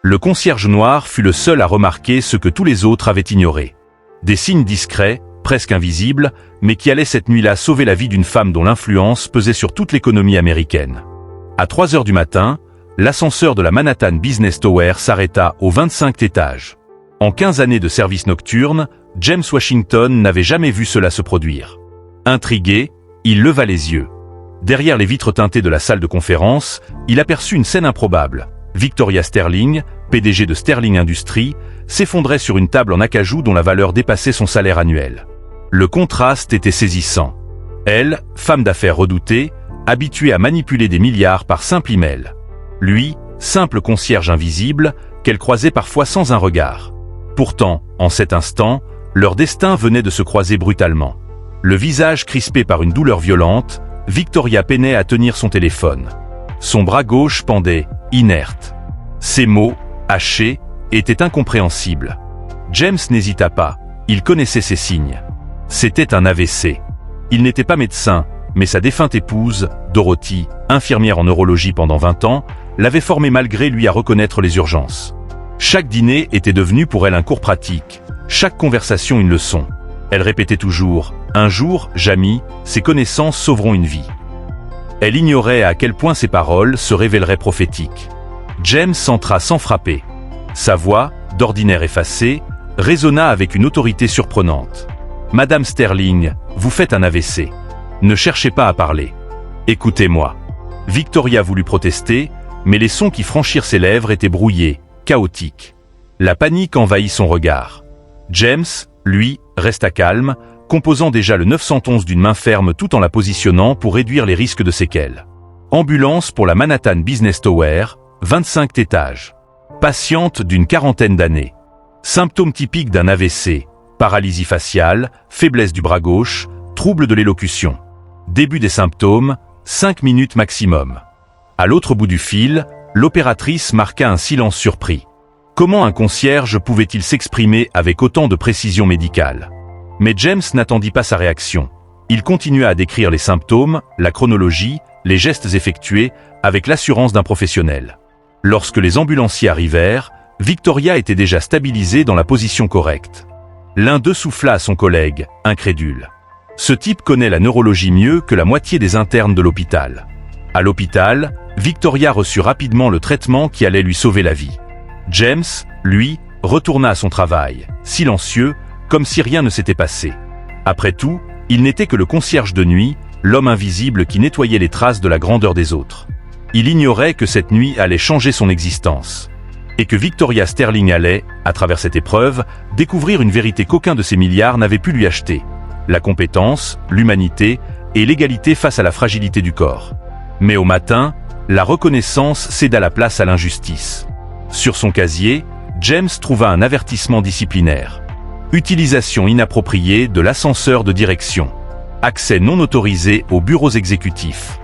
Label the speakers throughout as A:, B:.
A: Le concierge noir fut le seul à remarquer ce que tous les autres avaient ignoré. Des signes discrets, presque invisibles, mais qui allaient cette nuit-là sauver la vie d'une femme dont l'influence pesait sur toute l'économie américaine. À 3 heures du matin, l'ascenseur de la Manhattan Business Tower s'arrêta au 25e étage. En 15 années de service nocturne, James Washington n'avait jamais vu cela se produire. Intrigué, il leva les yeux. Derrière les vitres teintées de la salle de conférence, il aperçut une scène improbable. Victoria Sterling, PDG de Sterling Industries, s'effondrait sur une table en acajou dont la valeur dépassait son salaire annuel. Le contraste était saisissant. Elle, femme d'affaires redoutée, habituée à manipuler des milliards par simple email. Lui, simple concierge invisible, qu'elle croisait parfois sans un regard. Pourtant, en cet instant, leur destin venait de se croiser brutalement. Le visage crispé par une douleur violente, Victoria peinait à tenir son téléphone. Son bras gauche pendait, inerte. Ses mots, hachés, étaient incompréhensibles. James n'hésita pas, il connaissait ces signes. C'était un AVC. Il n'était pas médecin, mais sa défunte épouse, Dorothy, infirmière en neurologie pendant 20 ans, l'avait formé malgré lui à reconnaître les urgences. Chaque dîner était devenu pour elle un cours pratique, chaque conversation une leçon. Elle répétait toujours « Un jour, Jamie, ces connaissances sauveront une vie ». Elle ignorait à quel point ces paroles se révéleraient prophétiques. James entra sans frapper. Sa voix, d'ordinaire effacée, résonna avec une autorité surprenante. « Madame Sterling, vous faites un AVC. Ne cherchez pas à parler. Écoutez-moi. » Victoria voulut protester, mais les sons qui franchirent ses lèvres étaient brouillés, chaotiques. La panique envahit son regard. James, lui, resta calme, composant déjà le 911 d'une main ferme tout en la positionnant pour réduire les risques de séquelles. Ambulance pour la Manhattan Business Tower, 25e étage. Patiente d'une 40aine d'années. Symptômes typiques d'un AVC, paralysie faciale, faiblesse du bras gauche, trouble de l'élocution. Début des symptômes, 5 minutes maximum. À l'autre bout du fil, l'opératrice marqua un silence surpris. Comment un concierge pouvait-il s'exprimer avec autant de précision médicale ? Mais James n'attendit pas sa réaction. Il continua à décrire les symptômes, la chronologie, les gestes effectués, avec l'assurance d'un professionnel. Lorsque les ambulanciers arrivèrent, Victoria était déjà stabilisée dans la position correcte. L'un d'eux souffla à son collègue, incrédule. Ce type connaît la neurologie mieux que la moitié des internes de l'hôpital. À l'hôpital, Victoria reçut rapidement le traitement qui allait lui sauver la vie. James, lui, retourna à son travail, silencieux, comme si rien ne s'était passé. Après tout, il n'était que le concierge de nuit, l'homme invisible qui nettoyait les traces de la grandeur des autres. Il ignorait que cette nuit allait changer son existence. Et que Victoria Sterling allait, à travers cette épreuve, découvrir une vérité qu'aucun de ses milliards n'avait pu lui acheter. La compétence, l'humanité et l'égalité face à la fragilité du corps. Mais au matin, la reconnaissance céda la place à l'injustice. Sur son casier, James trouva un avertissement disciplinaire. Utilisation inappropriée de l'ascenseur de direction. Accès non autorisé aux bureaux exécutifs.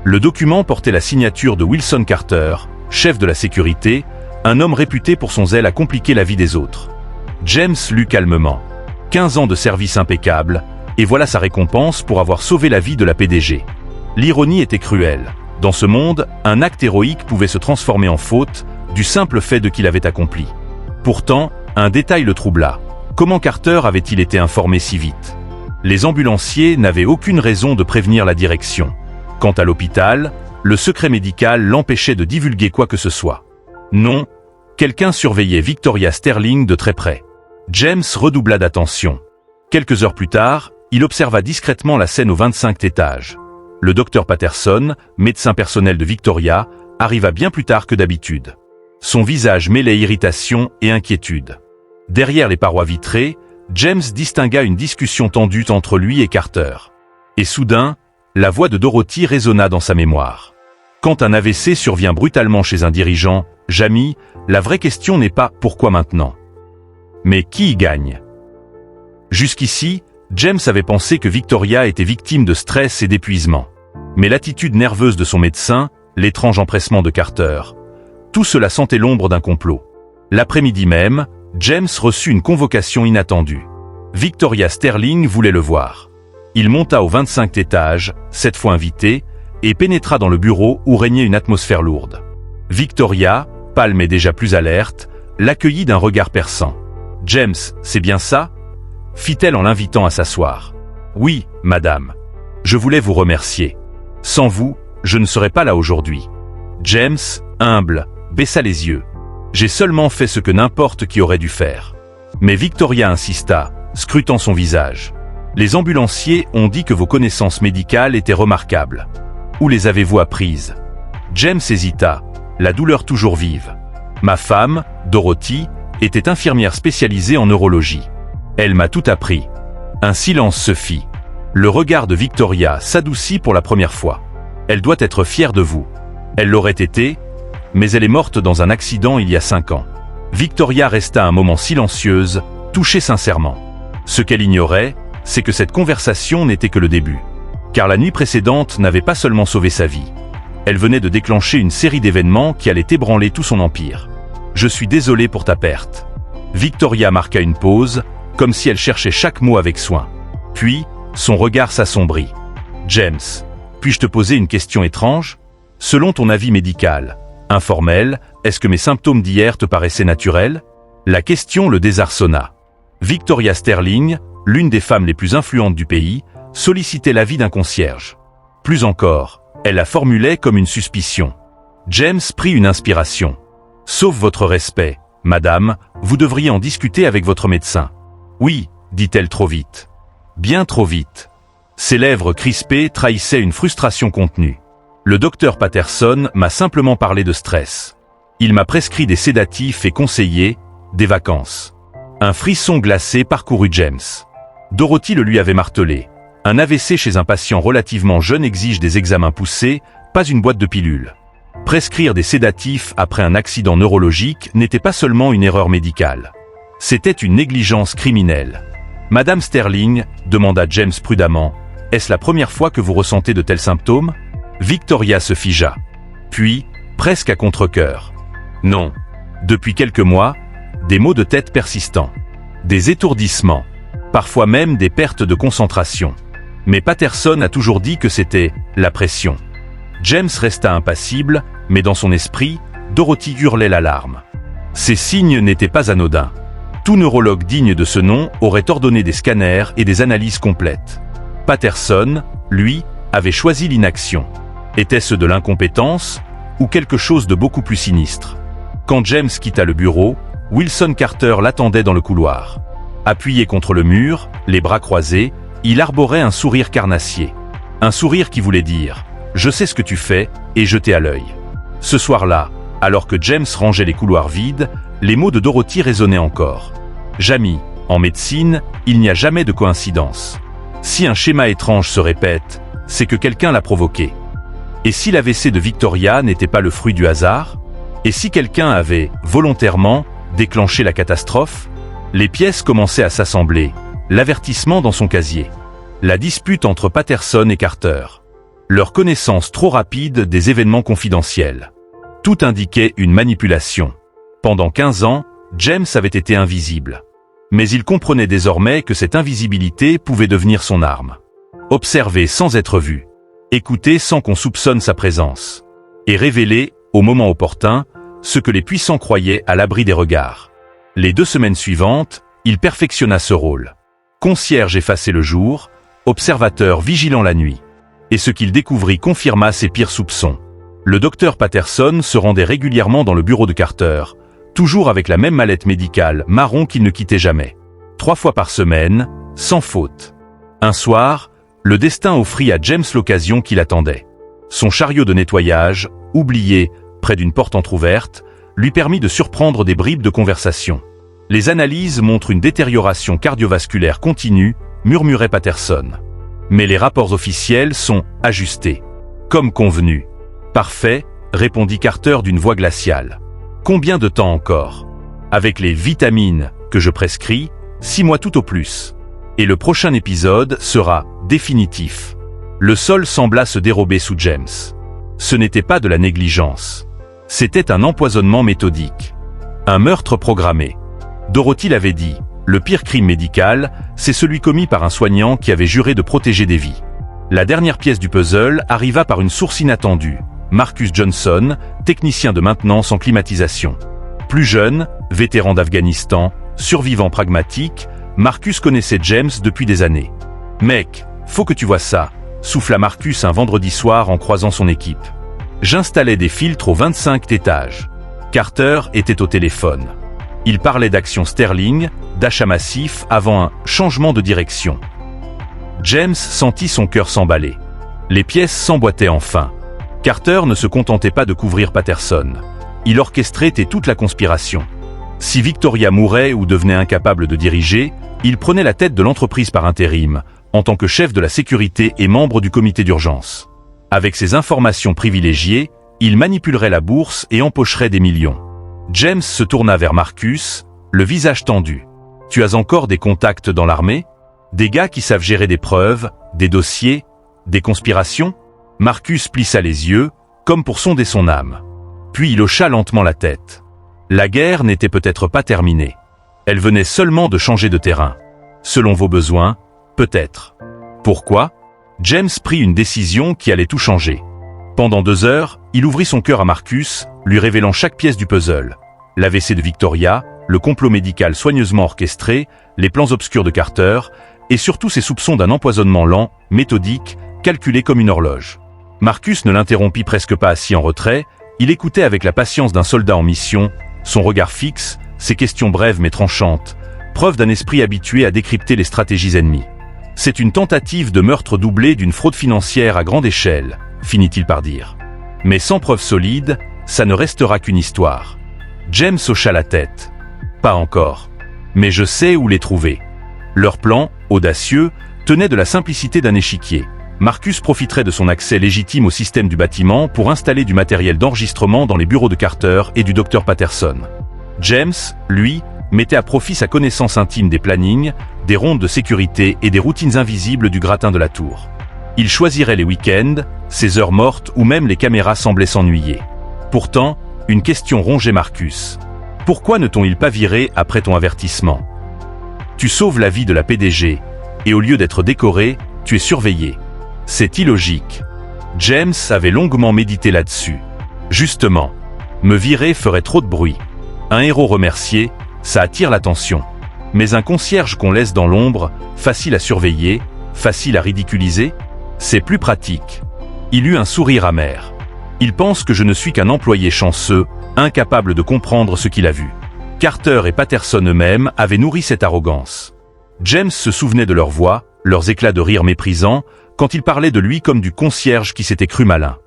A: Le document portait la signature de Wilson Carter, chef de la sécurité, un homme réputé pour son zèle à compliquer la vie des autres. James lut calmement. 15 ans de service impeccable, et voilà sa récompense pour avoir sauvé la vie de la PDG. L'ironie était cruelle. Dans ce monde, un acte héroïque pouvait se transformer en faute, du simple fait de qu'il avait accompli. Pourtant, un détail le troubla. Comment Carter avait-il été informé si vite ? Les ambulanciers n'avaient aucune raison de prévenir la direction. Quant à l'hôpital, le secret médical l'empêchait de divulguer quoi que ce soit. Non, quelqu'un surveillait Victoria Sterling de très près. James redoubla d'attention. Quelques heures plus tard, il observa discrètement la scène au 25e étage. Le docteur Patterson, médecin personnel de Victoria, arriva bien plus tard que d'habitude. Son visage mêlait irritation et inquiétude. Derrière les parois vitrées, James distingua une discussion tendue entre lui et Carter. Et soudain, la voix de Dorothy résonna dans sa mémoire. Quand un AVC survient brutalement chez un dirigeant, Jamie, la vraie question n'est pas « pourquoi maintenant ?» mais « qui y gagne ?» Jusqu'ici, James avait pensé que Victoria était victime de stress et d'épuisement. Mais l'attitude nerveuse de son médecin, l'étrange empressement de Carter, tout cela sentait l'ombre d'un complot. L'après-midi même, James reçut une convocation inattendue. Victoria Sterling voulait le voir. Il monta au 25e étage, cette fois invité, et pénétra dans le bureau où régnait une atmosphère lourde. Victoria, pâle mais déjà plus alerte, l'accueillit d'un regard perçant. « James, c'est bien ça ?» fit-elle en l'invitant à s'asseoir. « Oui, madame. Je voulais vous remercier. Sans vous, je ne serais pas là aujourd'hui. » James, humble, baissa les yeux. « J'ai seulement fait ce que n'importe qui aurait dû faire. » Mais Victoria insista, scrutant son visage. « Les ambulanciers ont dit que vos connaissances médicales étaient remarquables. Où les avez-vous apprises ?» James hésita, la douleur toujours vive. « Ma femme, Dorothy, était infirmière spécialisée en neurologie. Elle m'a tout appris. » Un silence se fit. Le regard de Victoria s'adoucit pour la première fois. « Elle doit être fière de vous. Elle l'aurait été, mais elle est morte dans un accident il y a 5 ans. » Victoria resta un moment silencieuse, touchée sincèrement. Ce qu'elle ignorait, c'est que cette conversation n'était que le début. Car la nuit précédente n'avait pas seulement sauvé sa vie. Elle venait de déclencher une série d'événements qui allaient ébranler tout son empire. « Je suis désolé pour ta perte. » Victoria marqua une pause, comme si elle cherchait chaque mot avec soin. Puis, son regard s'assombrit. « James, puis-je te poser une question étrange ? Selon ton avis médical, informel, est-ce que mes symptômes d'hier te paraissaient naturels ?» La question le désarçonna. Victoria Sterling, l'une des femmes les plus influentes du pays, sollicitait l'avis d'un concierge. Plus encore, elle la formulait comme une suspicion. James prit une inspiration. « Sauf votre respect, madame, vous devriez en discuter avec votre médecin. »« Oui, dit-elle trop vite. Bien trop vite. » Ses lèvres crispées trahissaient une frustration contenue. « Le docteur Patterson m'a simplement parlé de stress. Il m'a prescrit des sédatifs et conseillé des vacances. » Un frisson glacé parcourut James. Dorothy le lui avait martelé. Un AVC chez un patient relativement jeune exige des examens poussés, pas une boîte de pilules. Prescrire des sédatifs après un accident neurologique n'était pas seulement une erreur médicale. C'était une négligence criminelle. « Madame Sterling, demanda James prudemment, est-ce la première fois que vous ressentez de tels symptômes ?» Victoria se figea. Puis, presque à contre-cœur. « Non. Depuis quelques mois, des maux de tête persistants. Des étourdissements. Parfois même des pertes de concentration. Mais Patterson a toujours dit que c'était la pression. » James resta impassible, mais dans son esprit, Dorothy hurlait l'alarme. Ces signes n'étaient pas anodins. Tout neurologue digne de ce nom aurait ordonné des scanners et des analyses complètes. Patterson, lui, avait choisi l'inaction. Était-ce de l'incompétence ou quelque chose de beaucoup plus sinistre? Quand James quitta le bureau, Wilson Carter l'attendait dans le couloir. Appuyé contre le mur, les bras croisés, il arborait un sourire carnassier. Un sourire qui voulait dire « Je sais ce que tu fais » et jeter à l'œil. Ce soir-là, alors que James rangeait les couloirs vides, les mots de Dorothy résonnaient encore. « Jamie, en médecine, il n'y a jamais de coïncidence. Si un schéma étrange se répète, c'est que quelqu'un l'a provoqué. Et si l'AVC de Victoria n'était pas le fruit du hasard? Et si quelqu'un avait, volontairement, déclenché la catastrophe? » Les pièces commençaient à s'assembler, l'avertissement dans son casier. La dispute entre Patterson et Carter. Leur connaissance trop rapide des événements confidentiels. Tout indiquait une manipulation. Pendant 15 ans, James avait été invisible. Mais il comprenait désormais que cette invisibilité pouvait devenir son arme. Observer sans être vu. Écouter sans qu'on soupçonne sa présence. Et révéler, au moment opportun, ce que les puissants croyaient à l'abri des regards. Les 2 semaines suivantes, il perfectionna ce rôle. Concierge effacé le jour, observateur vigilant la nuit. Et ce qu'il découvrit confirma ses pires soupçons. Le docteur Patterson se rendait régulièrement dans le bureau de Carter, toujours avec la même mallette médicale marron qu'il ne quittait jamais. 3 fois par semaine, sans faute. Un soir, le destin offrit à James l'occasion qu'il attendait. Son chariot de nettoyage, oublié près d'une porte entr'ouverte, lui permit de surprendre des bribes de conversation. Les analyses montrent une détérioration cardiovasculaire continue, murmurait Patterson. Mais les rapports officiels sont ajustés. Comme convenu. Parfait, répondit Carter d'une voix glaciale. Combien de temps encore? Avec les vitamines que je prescris, 6 mois tout au plus. Et le prochain épisode sera définitif. Le sol sembla se dérober sous James. Ce n'était pas de la négligence. C'était un empoisonnement méthodique. Un meurtre programmé. Dorothy l'avait dit, le pire crime médical, c'est celui commis par un soignant qui avait juré de protéger des vies. La dernière pièce du puzzle arriva par une source inattendue, Marcus Johnson, technicien de maintenance en climatisation. Plus jeune, vétéran d'Afghanistan, survivant pragmatique, Marcus connaissait James depuis des années. « Mec, faut que tu vois ça », souffla Marcus un vendredi soir en croisant son équipe. J'installais des filtres au 25e étage. Carter était au téléphone. Il parlait d'actions Sterling, d'achat massif avant un changement de direction. James sentit son cœur s'emballer. Les pièces s'emboîtaient enfin. Carter ne se contentait pas de couvrir Patterson. Il orchestrait toute la conspiration. Si Victoria mourait ou devenait incapable de diriger, il prenait la tête de l'entreprise par intérim, en tant que chef de la sécurité et membre du comité d'urgence. Avec ces informations privilégiées, il manipulerait la bourse et empocherait des millions. James se tourna vers Marcus, le visage tendu. « Tu as encore des contacts dans l'armée? Des gars qui savent gérer des preuves, des dossiers, des conspirations ?» Marcus plissa les yeux, comme pour sonder son âme. Puis il hocha lentement la tête. La guerre n'était peut-être pas terminée. Elle venait seulement de changer de terrain. Selon vos besoins, peut-être. Pourquoi? James prit une décision qui allait tout changer. Pendant 2 heures, il ouvrit son cœur à Marcus, lui révélant chaque pièce du puzzle. L'AVC de Victoria, le complot médical soigneusement orchestré, les plans obscurs de Carter, et surtout ses soupçons d'un empoisonnement lent, méthodique, calculé comme une horloge. Marcus ne l'interrompit presque pas assis en retrait, il écoutait avec la patience d'un soldat en mission, son regard fixe, ses questions brèves mais tranchantes, preuve d'un esprit habitué à décrypter les stratégies ennemies. C'est une tentative de meurtre doublé d'une fraude financière à grande échelle, finit-il par dire. Mais sans preuve solide, ça ne restera qu'une histoire. James hocha la tête. Pas encore. Mais je sais où les trouver. Leur plan, audacieux, tenait de la simplicité d'un échiquier. Marcus profiterait de son accès légitime au système du bâtiment pour installer du matériel d'enregistrement dans les bureaux de Carter et du Dr Patterson. James, lui, mettait à profit sa connaissance intime des plannings, des rondes de sécurité et des routines invisibles du gratin de la tour. Il choisirait les week-ends, ses heures mortes où même les caméras semblaient s'ennuyer. Pourtant, une question rongeait Marcus. Pourquoi ne t'ont-ils pas viré après ton avertissement? Tu sauves la vie de la PDG, et au lieu d'être décoré, tu es surveillé. C'est illogique. James avait longuement médité là-dessus. Justement, me virer ferait trop de bruit. Un héros remercié, ça attire l'attention. Mais un concierge qu'on laisse dans l'ombre, facile à surveiller, facile à ridiculiser, c'est plus pratique. Il eut un sourire amer. Il pense que je ne suis qu'un employé chanceux, incapable de comprendre ce qu'il a vu. Carter et Patterson eux-mêmes avaient nourri cette arrogance. James se souvenait de leurs voix, leurs éclats de rire méprisants, quand ils parlaient de lui comme du concierge qui s'était cru malin.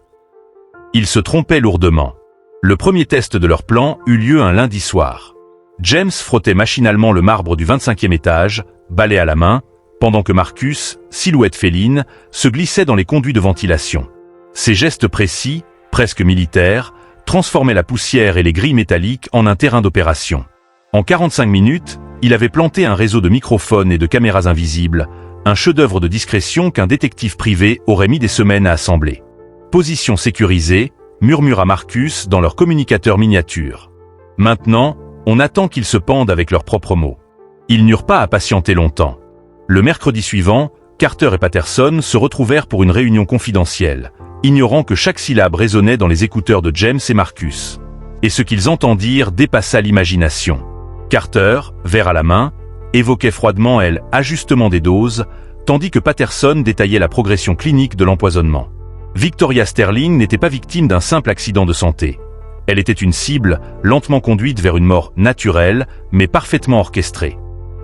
A: Ils se trompaient lourdement. Le premier test de leur plan eut lieu un lundi soir. James frottait machinalement le marbre du 25e étage, balai à la main, pendant que Marcus, silhouette féline, se glissait dans les conduits de ventilation. Ses gestes précis, presque militaires, transformaient la poussière et les grilles métalliques en un terrain d'opération. En 45 minutes, il avait planté un réseau de microphones et de caméras invisibles, un chef-d'œuvre de discrétion qu'un détective privé aurait mis des semaines à assembler. Position sécurisée, murmura Marcus dans leur communicateur miniature. Maintenant, on attend qu'ils se pendent avec leurs propres mots. Ils n'eurent pas à patienter longtemps. Le mercredi suivant, Carter et Patterson se retrouvèrent pour une réunion confidentielle, ignorant que chaque syllabe résonnait dans les écouteurs de James et Marcus. Et ce qu'ils entendirent dépassa l'imagination. Carter, verre à la main, évoquait froidement l'ajustement des doses, tandis que Patterson détaillait la progression clinique de l'empoisonnement. Victoria Sterling n'était pas victime d'un simple accident de santé. Elle était une cible, lentement conduite vers une mort naturelle, mais parfaitement orchestrée.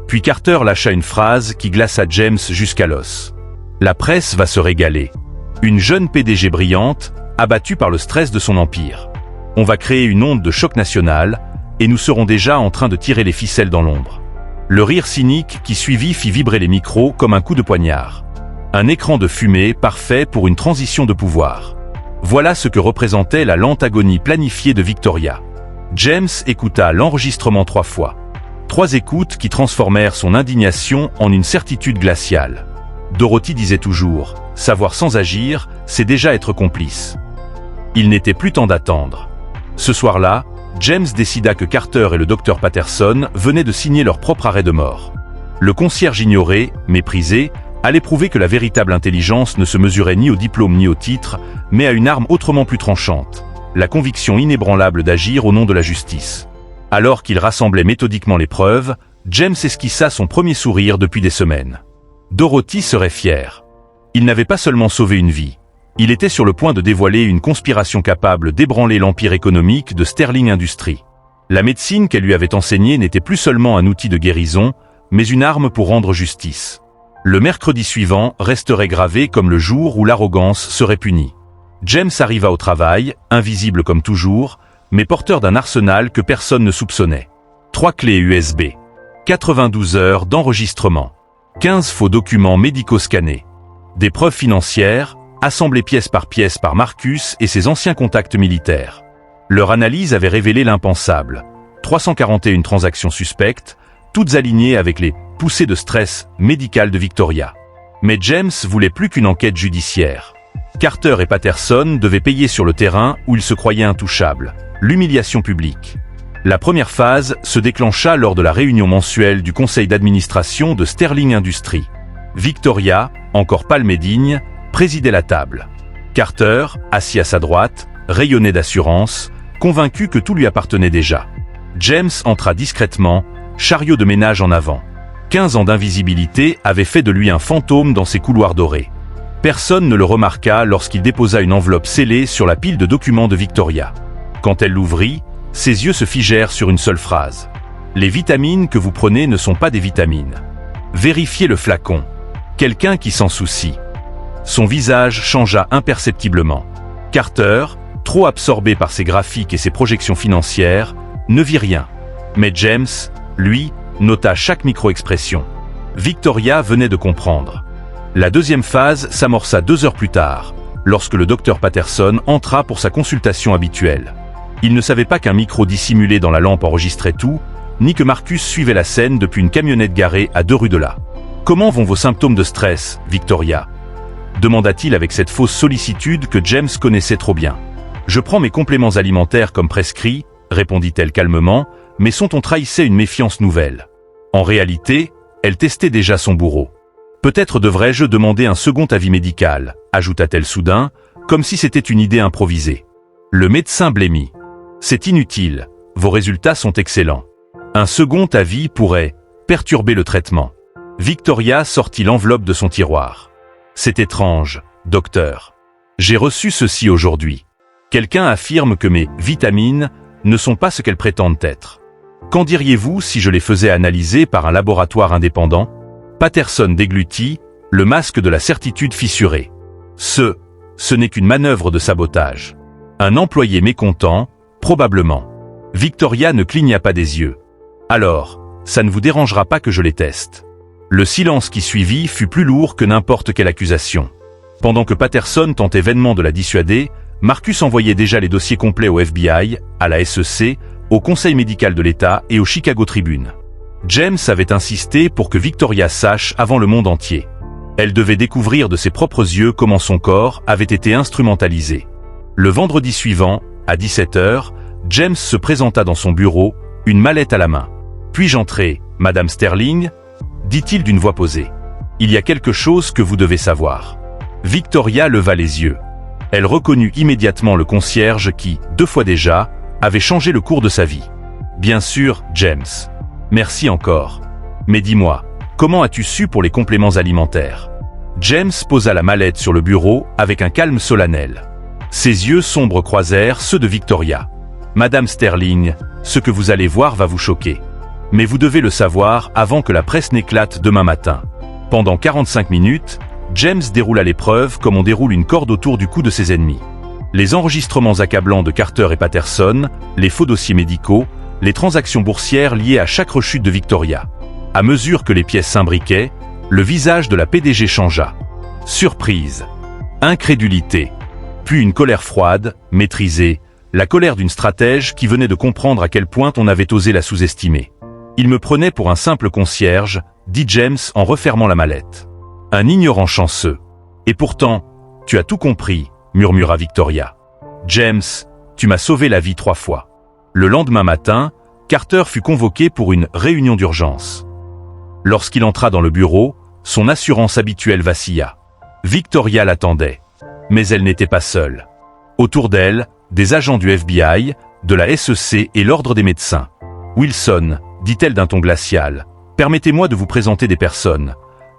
A: Puis Carter lâcha une phrase qui glaça James jusqu'à l'os. La presse va se régaler. Une jeune PDG brillante, abattue par le stress de son empire. On va créer une onde de choc national, et nous serons déjà en train de tirer les ficelles dans l'ombre. Le rire cynique qui suivit fit vibrer les micros comme un coup de poignard. Un écran de fumée parfait pour une transition de pouvoir. Voilà ce que représentait la lente agonie planifiée de Victoria. James écouta l'enregistrement 3 fois. 3 écoutes qui transformèrent son indignation en une certitude glaciale. Dorothy disait toujours, savoir sans agir, c'est déjà être complice. Il n'était plus temps d'attendre. Ce soir-là, James décida que Carter et le Dr Patterson venaient de signer leur propre arrêt de mort. Le concierge ignoré, méprisé, allait prouver que la véritable intelligence ne se mesurait ni au diplôme ni au titre, mais à une arme autrement plus tranchante, la conviction inébranlable d'agir au nom de la justice. Alors qu'il rassemblait méthodiquement les preuves, James esquissa son premier sourire depuis des semaines. Dorothy serait fière. Il n'avait pas seulement sauvé une vie. Il était sur le point de dévoiler une conspiration capable d'ébranler l'empire économique de Sterling Industries. La médecine qu'elle lui avait enseignée n'était plus seulement un outil de guérison, mais une arme pour rendre justice. Le mercredi suivant resterait gravé comme le jour où l'arrogance serait punie. James arriva au travail, invisible comme toujours, mais porteur d'un arsenal que personne ne soupçonnait. 3 clés USB, 92 heures d'enregistrement, 15 faux documents médicaux scannés, des preuves financières, assemblées pièce par Marcus et ses anciens contacts militaires. Leur analyse avait révélé l'impensable. 341 transactions suspectes, toutes alignées avec les poussées de stress médical de Victoria. Mais James voulait plus qu'une enquête judiciaire. Carter et Patterson devaient payer sur le terrain où ils se croyaient intouchables, l'humiliation publique. La première phase se déclencha lors de la réunion mensuelle du conseil d'administration de Sterling Industries. Victoria, encore pâle mais digne, présidait la table. Carter, assis à sa droite, rayonnait d'assurance, convaincu que tout lui appartenait déjà. James entra discrètement, chariot de ménage en avant. 15 ans d'invisibilité avaient fait de lui un fantôme dans ces couloirs dorés. Personne ne le remarqua lorsqu'il déposa une enveloppe scellée sur la pile de documents de Victoria. Quand elle l'ouvrit, ses yeux se figèrent sur une seule phrase. « Les vitamines que vous prenez ne sont pas des vitamines. Vérifiez le flacon. Quelqu'un qui s'en soucie. » Son visage changea imperceptiblement. Carter, trop absorbé par ses graphiques et ses projections financières, ne vit rien. Mais James, lui, nota chaque micro-expression. Victoria venait de comprendre. La deuxième phase s'amorça 2 heures plus tard, lorsque le docteur Patterson entra pour sa consultation habituelle. Il ne savait pas qu'un micro dissimulé dans la lampe enregistrait tout, ni que Marcus suivait la scène depuis une camionnette garée à 2 rues de là. « Comment vont vos symptômes de stress, Victoria ?» demanda-t-il avec cette fausse sollicitude que James connaissait trop bien. « Je prends mes compléments alimentaires comme prescrit, » répondit-elle calmement, mais son ton trahissait une méfiance nouvelle. En réalité, elle testait déjà son bourreau. « Peut-être devrais-je demander un second avis médical, » ajouta-t-elle soudain, comme si c'était une idée improvisée. Le médecin blêmit. « C'est inutile, vos résultats sont excellents. Un second avis pourrait perturber le traitement. » Victoria sortit l'enveloppe de son tiroir. « C'est étrange, docteur. J'ai reçu ceci aujourd'hui. Quelqu'un affirme que mes vitamines ne sont pas ce qu'elles prétendent être. Qu'en diriez-vous si je les faisais analyser par un laboratoire indépendant ?» Patterson déglutit, le masque de la certitude fissuré. Ce n'est qu'une manœuvre de sabotage. Un employé mécontent, probablement. Victoria ne cligna pas des yeux. Alors, ça ne vous dérangera pas que je les teste. Le silence qui suivit fut plus lourd que n'importe quelle accusation. Pendant que Patterson tentait vainement de la dissuader, Marcus envoyait déjà les dossiers complets au FBI, à la SEC, au Conseil médical de l'État et au Chicago Tribune. James avait insisté pour que Victoria sache avant le monde entier. Elle devait découvrir de ses propres yeux comment son corps avait été instrumentalisé. Le vendredi suivant, à 17h, James se présenta dans son bureau, une mallette à la main. « Puis-je entrer, Madame Sterling ?» dit-il d'une voix posée. « Il y a quelque chose que vous devez savoir. » Victoria leva les yeux. Elle reconnut immédiatement le concierge qui, 2 fois déjà, avait changé le cours de sa vie. « Bien sûr, James. Merci encore. Mais dis-moi, comment as-tu su pour les compléments alimentaires ?» James posa la mallette sur le bureau avec un calme solennel. Ses yeux sombres croisèrent ceux de Victoria. « Madame Sterling, ce que vous allez voir va vous choquer. Mais vous devez le savoir avant que la presse n'éclate demain matin. » Pendant 45 minutes, James déroula l'épreuve comme on déroule une corde autour du cou de ses ennemis. Les enregistrements accablants de Carter et Patterson, les faux dossiers médicaux, les transactions boursières liées à chaque rechute de Victoria. À mesure que les pièces s'imbriquaient, le visage de la PDG changea. Surprise. Incrédulité. Puis une colère froide, maîtrisée, la colère d'une stratège qui venait de comprendre à quel point on avait osé la sous-estimer. « Il me prenait pour un simple concierge », dit James en refermant la mallette. « Un ignorant chanceux. Et pourtant, tu as tout compris », murmura Victoria. « James, tu m'as sauvé la vie 3 fois. » Le lendemain matin, Carter fut convoqué pour une réunion d'urgence. Lorsqu'il entra dans le bureau, son assurance habituelle vacilla. Victoria l'attendait. Mais elle n'était pas seule. Autour d'elle, des agents du FBI, de la SEC et l'ordre des médecins. « Wilson, dit-elle d'un ton glacial, permettez-moi de vous présenter des personnes,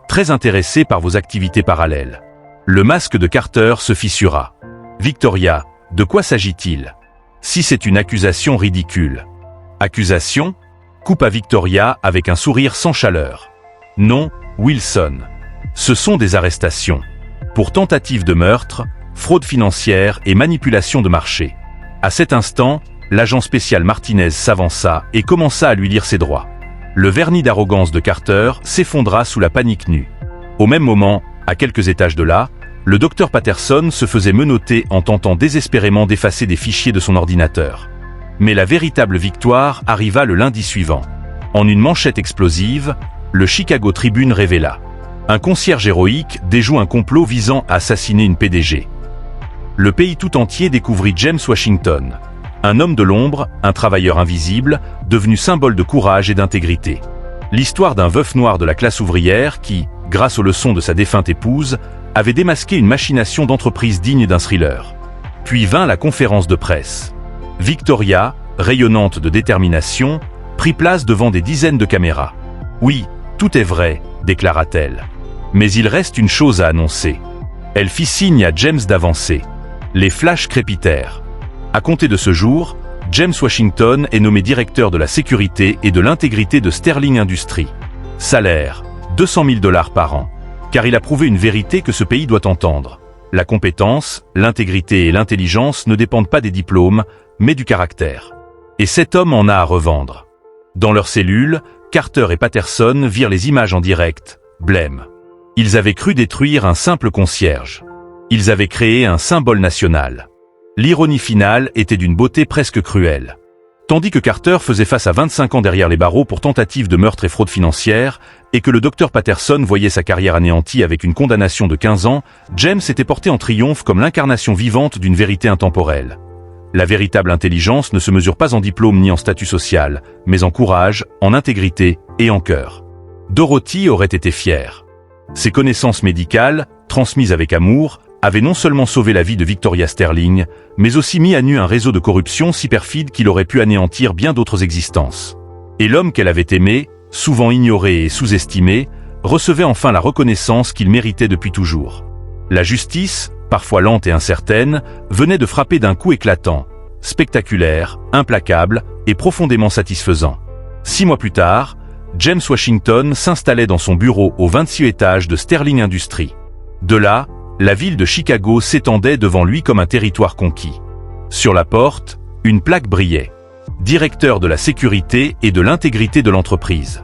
A: très intéressées par vos activités parallèles. » Le masque de Carter se fissura. « Victoria, de quoi s'agit-il ? Si c'est une accusation ridicule. » « Accusation ?» coupa Victoria avec un sourire sans chaleur. « Non, Wilson. Ce sont des arrestations. Pour tentative de meurtre, fraude financière et manipulation de marché. » À cet instant, l'agent spécial Martinez s'avança et commença à lui lire ses droits. Le vernis d'arrogance de Carter s'effondra sous la panique nue. Au même moment, à quelques étages de là, le docteur Patterson se faisait menotter en tentant désespérément d'effacer des fichiers de son ordinateur. Mais la véritable victoire arriva le lundi suivant. En une manchette explosive, le Chicago Tribune révéla: un concierge héroïque déjoue un complot visant à assassiner une PDG. Le pays tout entier découvrit James Washington, un homme de l'ombre, un travailleur invisible, devenu symbole de courage et d'intégrité. L'histoire d'un veuf noir de la classe ouvrière qui, grâce aux leçons de sa défunte épouse, avait démasqué une machination d'entreprise digne d'un thriller. Puis vint la conférence de presse. Victoria, rayonnante de détermination, prit place devant des dizaines de caméras. « Oui, tout est vrai, déclara-t-elle. Mais il reste une chose à annoncer. » Elle fit signe à James d'avancer. Les flashs crépitèrent. À compter de ce jour, James Washington est nommé directeur de la sécurité et de l'intégrité de Sterling Industries. Salaire, 200 000 $ par an. Car il a prouvé une vérité que ce pays doit entendre. La compétence, l'intégrité et l'intelligence ne dépendent pas des diplômes, mais du caractère. Et cet homme en a à revendre. Dans leur cellule, Carter et Patterson virent les images en direct, blêmes. Ils avaient cru détruire un simple concierge. Ils avaient créé un symbole national. L'ironie finale était d'une beauté presque cruelle. Tandis que Carter faisait face à 25 ans derrière les barreaux pour tentative de meurtre et fraude financière, et que le docteur Patterson voyait sa carrière anéantie avec une condamnation de 15 ans, James était porté en triomphe comme l'incarnation vivante d'une vérité intemporelle. La véritable intelligence ne se mesure pas en diplôme ni en statut social, mais en courage, en intégrité et en cœur. Dorothy aurait été fière. Ses connaissances médicales, transmises avec amour, avaient non seulement sauvé la vie de Victoria Sterling, mais aussi mis à nu un réseau de corruption si perfide qu'il aurait pu anéantir bien d'autres existences. Et l'homme qu'elle avait aimé, souvent ignoré et sous-estimé, recevait enfin la reconnaissance qu'il méritait depuis toujours. La justice, parfois lente et incertaine, venait de frapper d'un coup éclatant, spectaculaire, implacable et profondément satisfaisant. 6 mois plus tard, James Washington s'installait dans son bureau au 26e étage de Sterling Industries. De là, la ville de Chicago s'étendait devant lui comme un territoire conquis. Sur la porte, une plaque brillait. Directeur de la sécurité et de l'intégrité de l'entreprise.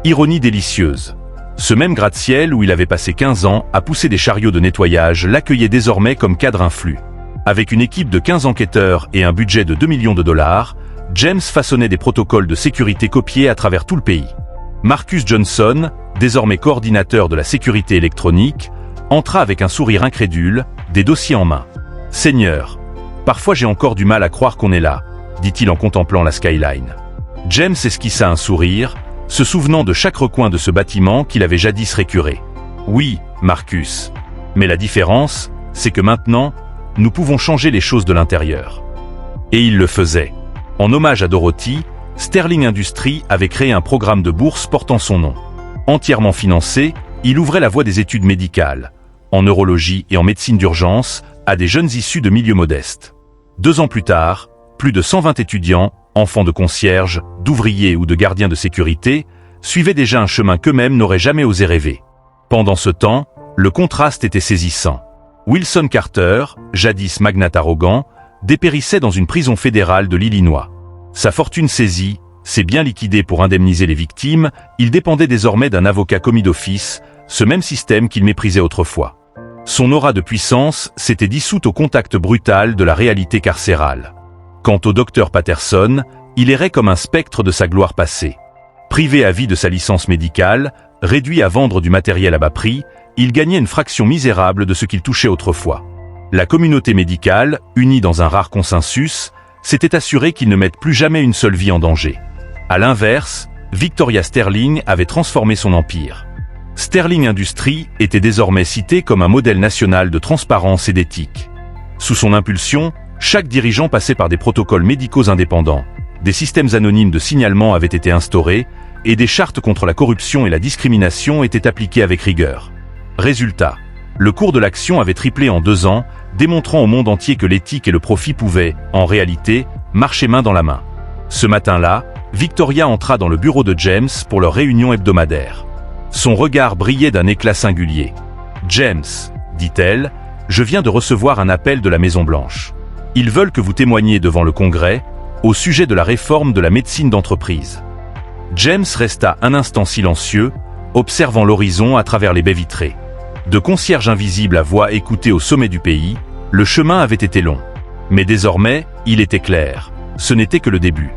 A: Ironie délicieuse. Ce même gratte-ciel où il avait passé 15 ans à pousser des chariots de nettoyage l'accueillait désormais comme cadre influx. Avec une équipe de 15 enquêteurs et un budget de 2 millions de $, James façonnait des protocoles de sécurité copiés à travers tout le pays. Marcus Johnson, désormais coordinateur de la sécurité électronique, entra avec un sourire incrédule, des dossiers en main. « Seigneur, parfois j'ai encore du mal à croire qu'on est là », dit-il en contemplant la skyline. James esquissa un sourire, se souvenant de chaque recoin de ce bâtiment qu'il avait jadis récuré. « Oui, Marcus. Mais la différence, c'est que maintenant, nous pouvons changer les choses de l'intérieur. » Et il le faisait. En hommage à Dorothy, Sterling Industries avait créé un programme de bourse portant son nom. Entièrement financé, il ouvrait la voie des études médicales, en neurologie et en médecine d'urgence, à des jeunes issus de milieux modestes. 2 ans plus tard, plus de 120 étudiants, enfants de concierges, d'ouvriers ou de gardiens de sécurité, suivaient déjà un chemin qu'eux-mêmes n'auraient jamais osé rêver. Pendant ce temps, le contraste était saisissant. Wilson Carter, jadis magnate arrogant, dépérissait dans une prison fédérale de l'Illinois. Sa fortune saisie, ses biens liquidés pour indemniser les victimes, il dépendait désormais d'un avocat commis d'office, ce même système qu'il méprisait autrefois. Son aura de puissance s'était dissoute au contact brutal de la réalité carcérale. Quant au docteur Patterson, il errait comme un spectre de sa gloire passée. Privé à vie de sa licence médicale, réduit à vendre du matériel à bas prix, il gagnait une fraction misérable de ce qu'il touchait autrefois. La communauté médicale, unie dans un rare consensus, s'était assurée qu'il ne mette plus jamais une seule vie en danger. À l'inverse, Victoria Sterling avait transformé son empire. Sterling Industries était désormais cité comme un modèle national de transparence et d'éthique. Sous son impulsion, chaque dirigeant passait par des protocoles médicaux indépendants, des systèmes anonymes de signalement avaient été instaurés, et des chartes contre la corruption et la discrimination étaient appliquées avec rigueur. Résultat, le cours de l'action avait triplé en 2 ans, démontrant au monde entier que l'éthique et le profit pouvaient, en réalité, marcher main dans la main. Ce matin-là, Victoria entra dans le bureau de James pour leur réunion hebdomadaire. Son regard brillait d'un éclat singulier. « James, dit-elle, je viens de recevoir un appel de la Maison-Blanche. Ils veulent que vous témoigniez devant le Congrès au sujet de la réforme de la médecine d'entreprise. » James resta un instant silencieux, observant l'horizon à travers les baies vitrées. De concierge invisible à voix écoutée au sommet du pays, le chemin avait été long. Mais désormais, il était clair. Ce n'était que le début.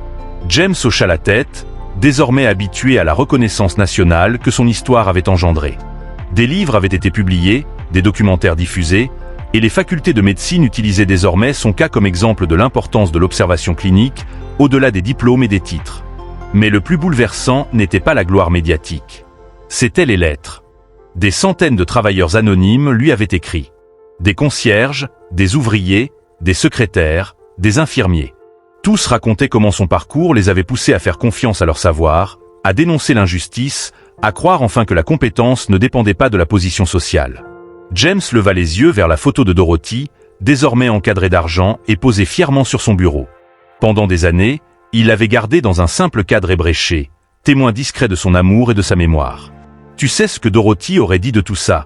A: James hocha la tête, désormais habitué à la reconnaissance nationale que son histoire avait engendrée. Des livres avaient été publiés, des documentaires diffusés, et les facultés de médecine utilisaient désormais son cas comme exemple de l'importance de l'observation clinique, au-delà des diplômes et des titres. Mais le plus bouleversant n'était pas la gloire médiatique. C'étaient les lettres. Des centaines de travailleurs anonymes lui avaient écrit. Des concierges, des ouvriers, des secrétaires, des infirmiers. Tous racontaient comment son parcours les avait poussés à faire confiance à leur savoir, à dénoncer l'injustice, à croire enfin que la compétence ne dépendait pas de la position sociale. James leva les yeux vers la photo de Dorothy, désormais encadrée d'argent et posée fièrement sur son bureau. Pendant des années, il l'avait gardée dans un simple cadre ébréché, témoin discret de son amour et de sa mémoire. « Tu sais ce que Dorothy aurait dit de tout ça ?»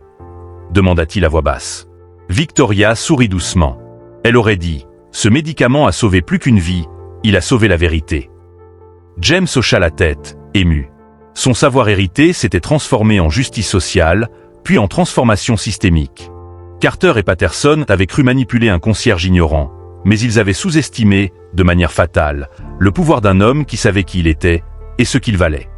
A: demanda-t-il à voix basse. Victoria sourit doucement. Elle aurait dit « Ce médicament a sauvé plus qu'une vie, il a sauvé la vérité. » James hocha la tête, ému. Son savoir hérité s'était transformé en justice sociale, puis en transformation systémique. Carter et Patterson avaient cru manipuler un concierge ignorant, mais ils avaient sous-estimé, de manière fatale, le pouvoir d'un homme qui savait qui il était et ce qu'il valait.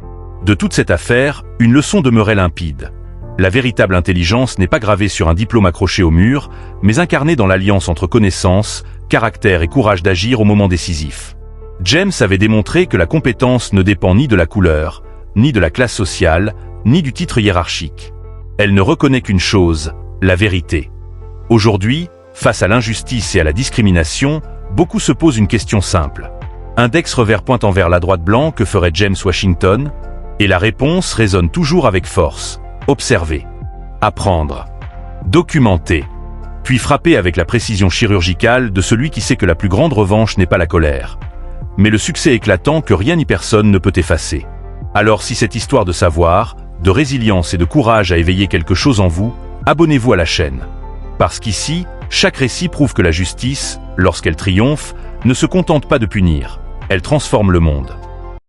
A: De toute cette affaire, une leçon demeurait limpide. La véritable intelligence n'est pas gravée sur un diplôme accroché au mur, mais incarnée dans l'alliance entre connaissance, caractère et courage d'agir au moment décisif. James avait démontré que la compétence ne dépend ni de la couleur, ni de la classe sociale, ni du titre hiérarchique. Elle ne reconnaît qu'une chose, la vérité. Aujourd'hui, face à l'injustice et à la discrimination, beaucoup se posent une question simple. Index revers pointant vers la droite blanc, que ferait James Washington? Et la réponse résonne toujours avec force. Observer. Apprendre. Documenter. Puis frapper avec la précision chirurgicale de celui qui sait que la plus grande revanche n'est pas la colère, mais le succès éclatant que rien ni personne ne peut effacer. Alors si cette histoire de savoir, de résilience et de courage a éveillé quelque chose en vous, abonnez-vous à la chaîne. Parce qu'ici, chaque récit prouve que la justice, lorsqu'elle triomphe, ne se contente pas de punir, elle transforme le monde.